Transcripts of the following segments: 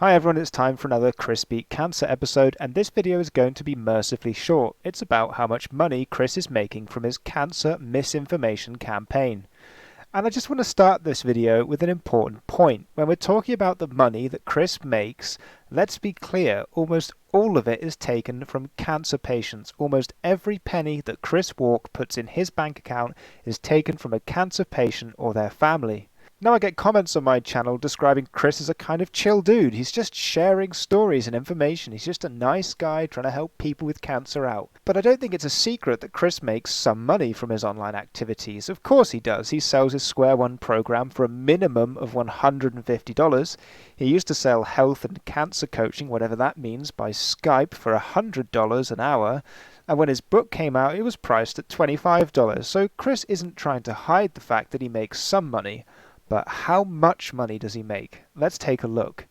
Hi everyone, it's time for another Chris Beat Cancer episode, and this video is going to be mercifully short. It's about how much money Chris is making from his cancer misinformation campaign. And I just want to start this video with an important point. When we're talking about the money that Chris makes, let's be clear, almost all of it is taken from cancer patients. Almost every penny that Chris Walk puts in his bank account is taken from a cancer patient or their family. Now I get comments on my channel describing Chris as a kind of chill dude. He's just sharing stories and information. He's just a nice guy trying to help people with cancer out. But I don't think it's a secret that Chris makes some money from his online activities. Of course he does. He sells his Square One program for a minimum of $150. He used to sell health and cancer coaching, whatever that means, by Skype for $100 an hour. And when his book came out, it was priced at $25. So Chris isn't trying to hide the fact that he makes some money. But how much money does he make? Let's take a look.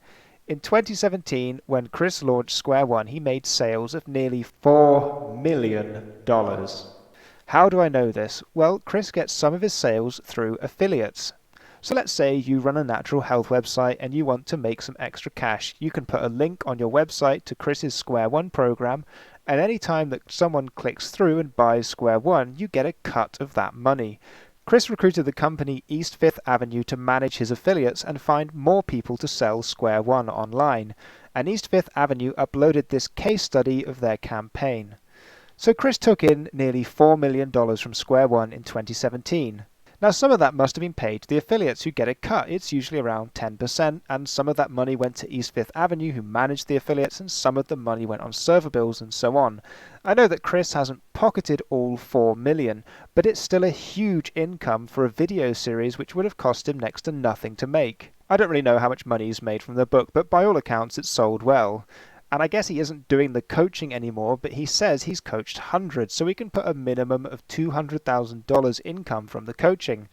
In 2017, when Chris launched Square One, he made sales of nearly $4 million. How do I know this? Well, Chris gets some of his sales through affiliates. So let's say you run a natural health website and you want to make some extra cash. You can put a link on your website to Chris's Square One program, and any time that someone clicks through and buys Square One, you get a cut of that money. Chris recruited the company East Fifth Avenue to manage his affiliates and find more people to sell Square One online, and East Fifth Avenue uploaded this case study of their campaign. So Chris took in nearly $4 million from Square One in 2017. Now some of that must have been paid to the affiliates who get a cut. It's usually around 10%, and some of that money went to East Fifth Avenue who managed the affiliates, and some of the money went on server bills and so on. I know that Chris hasn't pocketed all $4 million, but it's still a huge income for a video series which would have cost him next to nothing to make. I don't really know how much money he's made from the book, but by all accounts it's sold well. And I guess he isn't doing the coaching anymore, but he says he's coached hundreds, so he can put a minimum of $200,000 income from the coaching.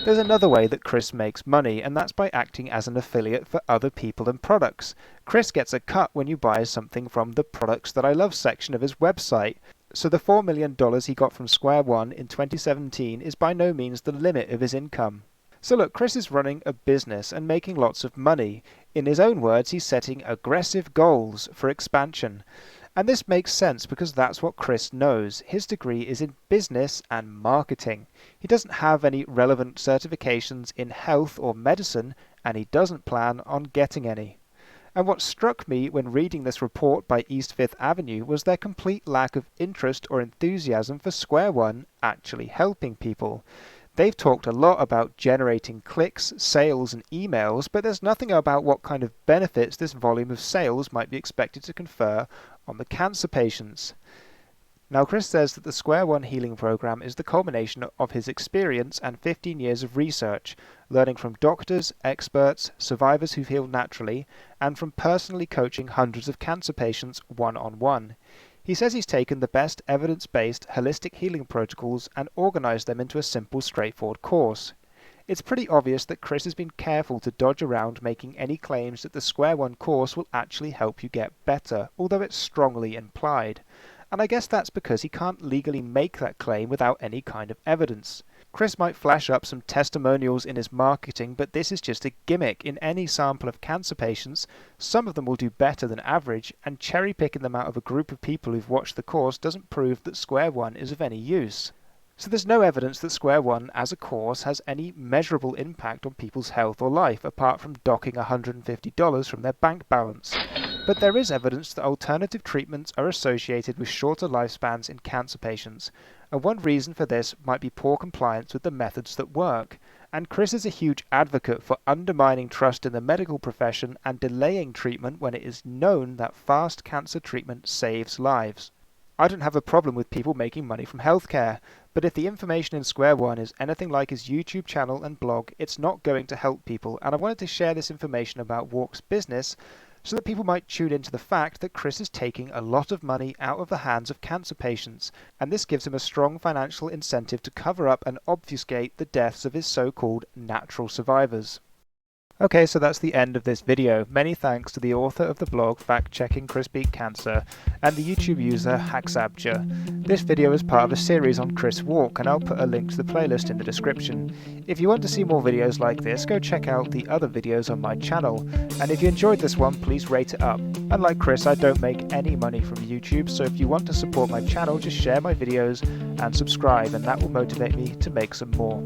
There's another way that Chris makes money, and that's by acting as an affiliate for other people and products. Chris gets a cut when you buy something from the Products That I Love section of his website. So the $4 million he got from Square One in 2017 is by no means the limit of his income. So look, Chris is running a business and making lots of money. In his own words, he's setting aggressive goals for expansion. And this makes sense because that's what Chris knows. His degree is in business and marketing. He doesn't have any relevant certifications in health or medicine, and he doesn't plan on getting any. And what struck me when reading this report by East Fifth Avenue was their complete lack of interest or enthusiasm for Square One actually helping people. They've talked a lot about generating clicks, sales, and emails, but there's nothing about what kind of benefits this volume of sales might be expected to confer on the cancer patients. Now, Chris says that the Square One healing program is the culmination of his experience and 15 years of research, learning from doctors, experts, survivors who've healed naturally, and from personally coaching hundreds of cancer patients one-on-one. He says he's taken the best evidence-based holistic healing protocols and organized them into a simple, straightforward course. It's pretty obvious that Chris has been careful to dodge around making any claims that the Square One course will actually help you get better, although it's strongly implied. And I guess that's because he can't legally make that claim without any kind of evidence. Chris might flash up some testimonials in his marketing, but this is just a gimmick. In any sample of cancer patients, some of them will do better than average, and cherry-picking them out of a group of people who've watched the course doesn't prove that Square One is of any use. So there's no evidence that Square One as a course has any measurable impact on people's health or life, apart from docking $150 from their bank balance. But there is evidence that alternative treatments are associated with shorter lifespans in cancer patients, and one reason for this might be poor compliance with the methods that work. And Chris is a huge advocate for undermining trust in the medical profession and delaying treatment when it is known that fast cancer treatment saves lives. I don't have a problem with people making money from healthcare, but if the information in Square One is anything like his YouTube channel and blog, it's not going to help people, and I wanted to share this information about Walk's business so that people might tune into the fact that Chris is taking a lot of money out of the hands of cancer patients, and this gives him a strong financial incentive to cover up and obfuscate the deaths of his so-called natural survivors. Okay, so that's the end of this video. Many thanks to the author of the blog Fact Checking Chris Beat Cancer and the YouTube user Hacksabja. This video is part of a series on Chris Walk, and I'll put a link to the playlist in the description. If you want to see more videos like this, go check out the other videos on my channel. And if you enjoyed this one, please rate it up. Unlike Chris, I don't make any money from YouTube, so if you want to support my channel, just share my videos and subscribe, and that will motivate me to make some more.